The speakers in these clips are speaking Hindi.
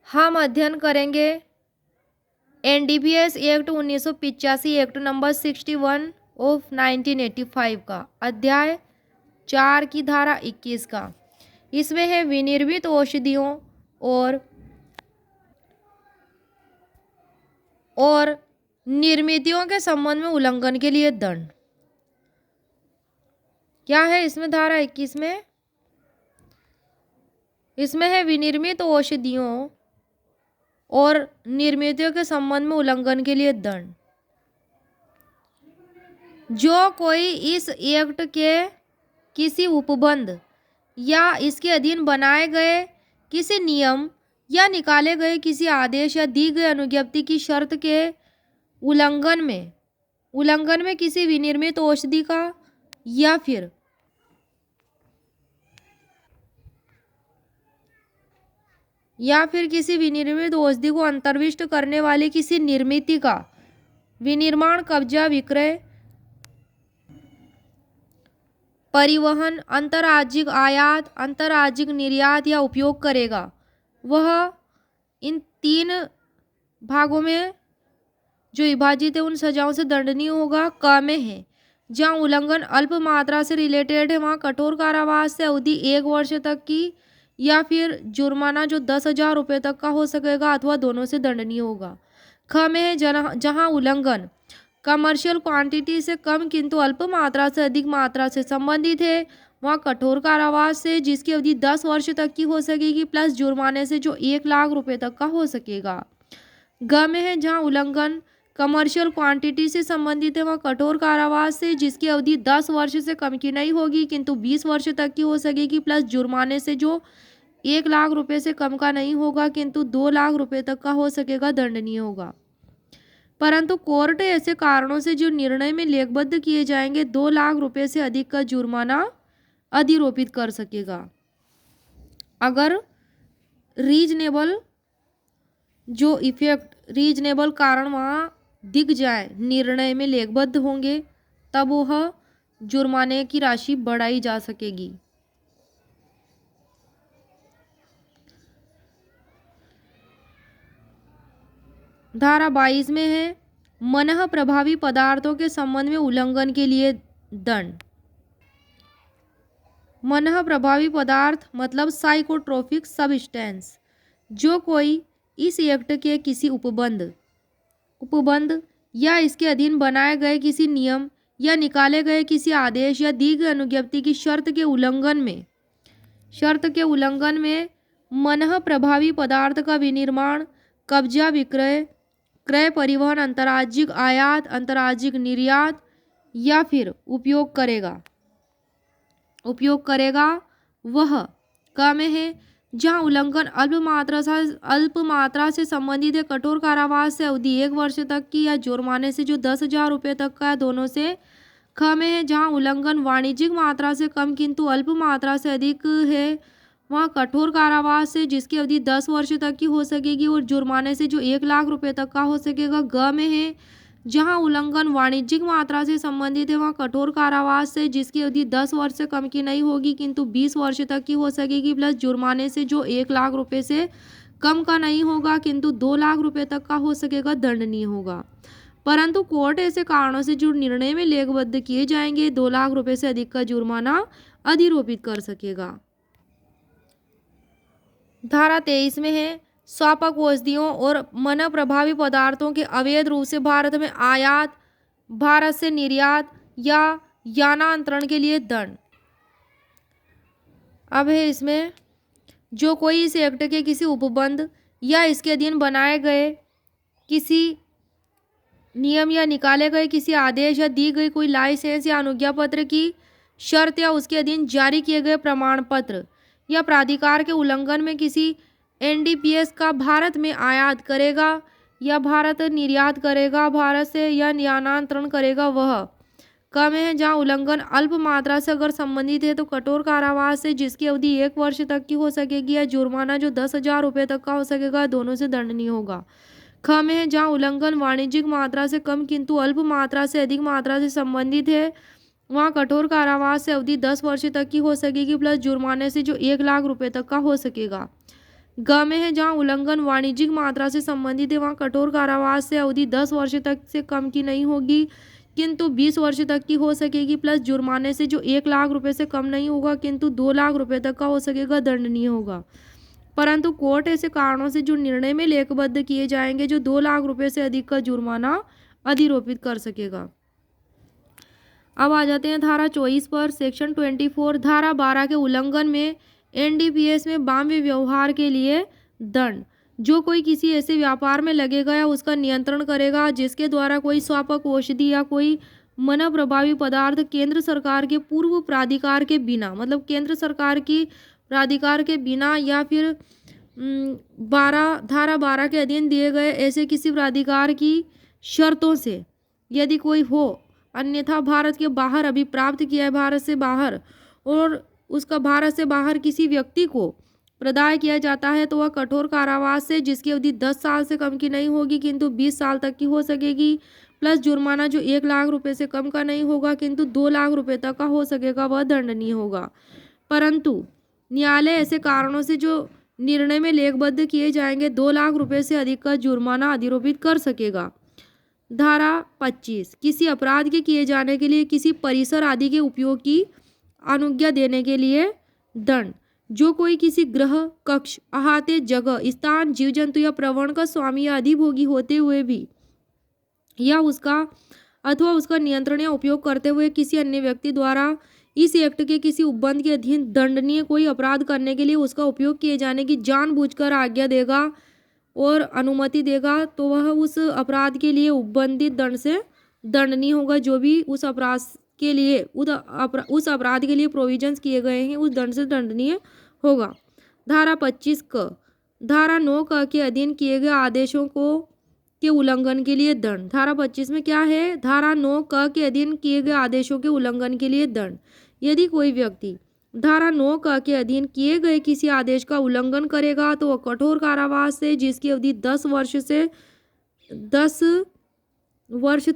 हम अध्ययन करेंगे NDPS act 1985 act number 61 of 1985 का अध्याय 4 की धारा 21 का। इसमें है विनिर्मित औषधियों और निर्मितियों के संबंध में उल्लंघन के लिए दंड। क्या है इसमें धारा 21 में? इसमें है विनिर्मित औषधियों और निर्मितियों के संबंध में उल्लंघन के लिए दंड। जो कोई इस एक्ट के किसी उपबंध या इसके अधीन बनाए गए किसी नियम या निकाले गए किसी आदेश या दी गई अनुज्ञप्ति की शर्त के उल्लंघन में किसी विनिर्मित औषधि का या फिर किसी विनिर्मित औषधि को अंतर्विष्ट करने वाली किसी निर्मिति का विनिर्माण, कब्जा, विक्रय, परिवहन, अंतर्राज्यिक आयात, अंतर्राज्यिक निर्यात या उपयोग करेगा, वह इन 3 भागों में जो विभाजित है उन सजाओं से दंडनीय होगा। क में है जहाँ उल्लंघन अल्प मात्रा से रिलेटेड है वहाँ कठोर कारावास से अवधि 1 वर्ष तक की या फिर जुर्माना जो 10,000 रुपये तक का हो सकेगा अथवा दोनों से दंडनीय होगा। ख में है जहाँ उल्लंघन कमर्शियल क्वांटिटी से कम किंतु अल्प मात्रा से अधिक मात्रा से संबंधित है वहाँ कठोर कारावास से जिसकी अवधि 10 वर्ष तक की हो सकेगी प्लस जुर्माने से जो 1 लाख रुपये तक का हो सकेगा। ग में है जहाँ उल्लंघन कमर्शियल क्वांटिटी से संबंधित है वहाँ कठोर कारावास से जिसकी अवधि 10 वर्ष से कम की नहीं होगी किंतु 20 वर्ष तक की हो सकेगी प्लस जुर्माने से जो 1 लाख रुपये से कम का नहीं होगा किंतु 2 लाख रुपये तक का हो सकेगा, दंडनीय होगा। परंतु कोर्ट ऐसे कारणों से जो निर्णय में लेखबद्ध किए जाएंगे 2 लाख रुपये से अधिक का जुर्माना अधिरोपित कर सकेगा अगर रीजनेबल कारण वहाँ दिख जाए, निर्णय में लेखबद्ध होंगे तब वह जुर्माने की राशि बढ़ाई जा सकेगी। धारा 22 में है मनः प्रभावी पदार्थों के संबंध में उल्लंघन के लिए दंड। मनः प्रभावी पदार्थ मतलब साइकोट्रोपिक सब्सटेंस। जो कोई इस एक्ट के किसी उपबंध या इसके अधीन बनाए गए किसी नियम या निकाले गए किसी आदेश या दी गई अनुज्ञप्ति की शर्त के उल्लंघन में मनः प्रभावी पदार्थ का विनिर्माण, कब्जा, विक्रय, क्रय, परिवहन, अंतर्राज्यिक आयात, अंतर्राज्यिक निर्यात या फिर उपयोग करेगा वह क में है जहाँ उल्लंघन अल्प मात्रा से संबंधित है कठोर कारावास से अवधि 1 वर्ष तक की या जुर्माने से जो 10,000 रुपये तक का है, दोनों से। ख में है जहाँ उल्लंघन वाणिज्यिक मात्रा से कम किंतु अल्प मात्रा से अधिक है वहाँ कठोर कारावास से जिसकी अवधि 10 वर्ष तक की हो सकेगी और जुर्माने से जो 1 लाख रुपये तक का हो सकेगा। ग में है जहाँ उल्लंघन वाणिज्यिक मात्रा से संबंधित है वहाँ कठोर कारावास से जिसकी अवधि 10 वर्ष से कम की नहीं होगी किंतु 20 वर्ष तक की हो सकेगी प्लस जुर्माने से जो 1 लाख रुपये से कम का नहीं होगा किंतु 2 लाख रुपये तक का हो सकेगा, दंडनीय होगा। परंतु कोर्ट ऐसे कारणों से जो निर्णय में लेखबद्ध किए जाएंगे 2 लाख रुपये से अधिक का जुर्माना अधिरोपित कर सकेगा। धारा 23 में है स्वापक औषधियों और मनः प्रभावी पदार्थों के अवैध रूप से भारत में आयात, भारत से निर्यात या यानांतरण के लिए दंड। अब है इसमें जो कोई इस एक्ट के किसी उपबंध या इसके अधीन बनाए गए किसी नियम या निकाले गए किसी आदेश या दी गई कोई लाइसेंस या अनुज्ञा पत्र की शर्त या उसके अधीन जारी किए गए प्रमाण पत्र या प्राधिकार के उल्लंघन में किसी एनडीपीएस का भारत में आयात करेगा या भारत निर्यात करेगा, भारत से या यानांतरण करेगा वह क में है जहाँ उल्लंघन अल्प मात्रा से अगर संबंधित है तो कठोर कारावास से जिसकी अवधि 1 वर्ष तक की हो सकेगी या जुर्माना जो 10,000 रुपये तक का हो सकेगा, दोनों से दंडनीय होगा। ख में है जहाँ उल्लंघन वाणिज्यिक मात्रा से कम किंतु अल्प मात्रा से अधिक मात्रा से संबंधित है वहाँ कठोर कारावास से अवधि 10 वर्ष तक की हो सकेगी प्लस जुर्माने से जो 1 लाख रुपये तक का हो सकेगा। ग में है जहाँ उल्लंघन वाणिज्यिक मात्रा से संबंधित है वहाँ कठोर कारावास से अवधि 10 वर्ष तक से कम की नहीं होगी किंतु 20 वर्ष तक की हो सकेगी, प्लस जुर्माने से जो 1 लाख रुपए से कम नहीं होगा किंतु 2 लाख रुपए तक का हो सकेगा, दंडनीय होगा। परंतु कोर्ट ऐसे कारणों से जो निर्णय में लेखबद्ध किए जाएंगे जो 2 लाख रुपए से अधिक का जुर्माना अधिरोपित कर सकेगा। अब आ जाते हैं धारा 24 पर। सेक्शन 24 धारा 12 के उल्लंघन में एनडीपीएस में बाह्य व्यवहार के लिए दंड। जो कोई किसी ऐसे व्यापार में लगेगा या उसका नियंत्रण करेगा जिसके द्वारा कोई स्वापक औषधि या कोई मन प्रभावी पदार्थ केंद्र सरकार के पूर्व प्राधिकार के बिना, मतलब केंद्र सरकार की प्राधिकार के बिना या फिर धारा 12 के अधीन दिए गए ऐसे किसी प्राधिकार की शर्तों से यदि कोई हो, अन्यथा भारत के बाहर अभी प्राप्त किया है भारत से बाहर और उसका भारत से बाहर किसी व्यक्ति को प्रदाय किया जाता है तो वह कठोर कारावास से जिसकी अवधि 10 साल से कम की नहीं होगी किंतु 20 साल तक की हो सकेगी, प्लस जुर्माना जो 1 लाख रुपए से कम का नहीं होगा किंतु 2 लाख रुपए तक का हो सकेगा, वह दंडनीय होगा। परंतु न्यायालय ऐसे कारणों से जो निर्णय में लेखबद्ध किए जाएंगे 2 लाख रुपए से अधिक का जुर्माना अधिरोपित कर सकेगा। धारा 25 किसी अपराध के किए जाने के लिए किसी परिसर आदि के उपयोग की अनुज्ञा देने के लिए दंड। जो कोई किसी ग्रह, कक्ष, अहाते, जगह, स्थान, जीव जंतु या प्रवण का स्वामी या अधिभोगी होते हुए भी या उसका अथवा उसका नियंत्रण या उपयोग करते हुए किसी अन्य व्यक्ति द्वारा इस एक्ट के किसी उपबंध के अधीन दंडनीय कोई अपराध करने के लिए उसका उपयोग किए जाने की जानबूझकर आज्ञा देगा और अनुमति देगा तो वह उस अपराध के लिए उपबंधित दंड से दंडनीय होगा। जो भी उस अपराध के लिए उस अपराध के लिए प्रोविजंस किए गए हैं उस दंड से दंडनीय होगा। धारा 25 क धारा 9 क के अधीन किए गए आदेशों को के उल्लंघन के लिए दंड। धारा 25 में क्या है? धारा 9 क के अधीन किए गए आदेशों के उल्लंघन के लिए दंड। यदि कोई व्यक्ति धारा 9 क के अधीन किए गए किसी आदेश का उल्लंघन करेगा तो वह कठोर कारावास से जिसकी अवधि 10 वर्ष से 10 वर्ष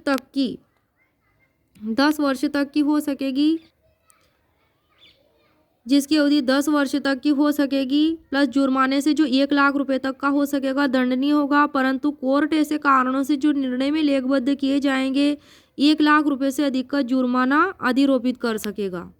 तक की हो सकेगी, जिसकी अवधि 10 वर्ष तक की हो सकेगी, प्लस जुर्माने से जो 1 लाख रुपए तक का हो सकेगा, दंडनीय होगा। परंतु कोर्ट ऐसे कारणों से जो निर्णय में लेखबद्ध किए जाएंगे 1 लाख रुपए से अधिक का जुर्माना अधिरोपित कर सकेगा।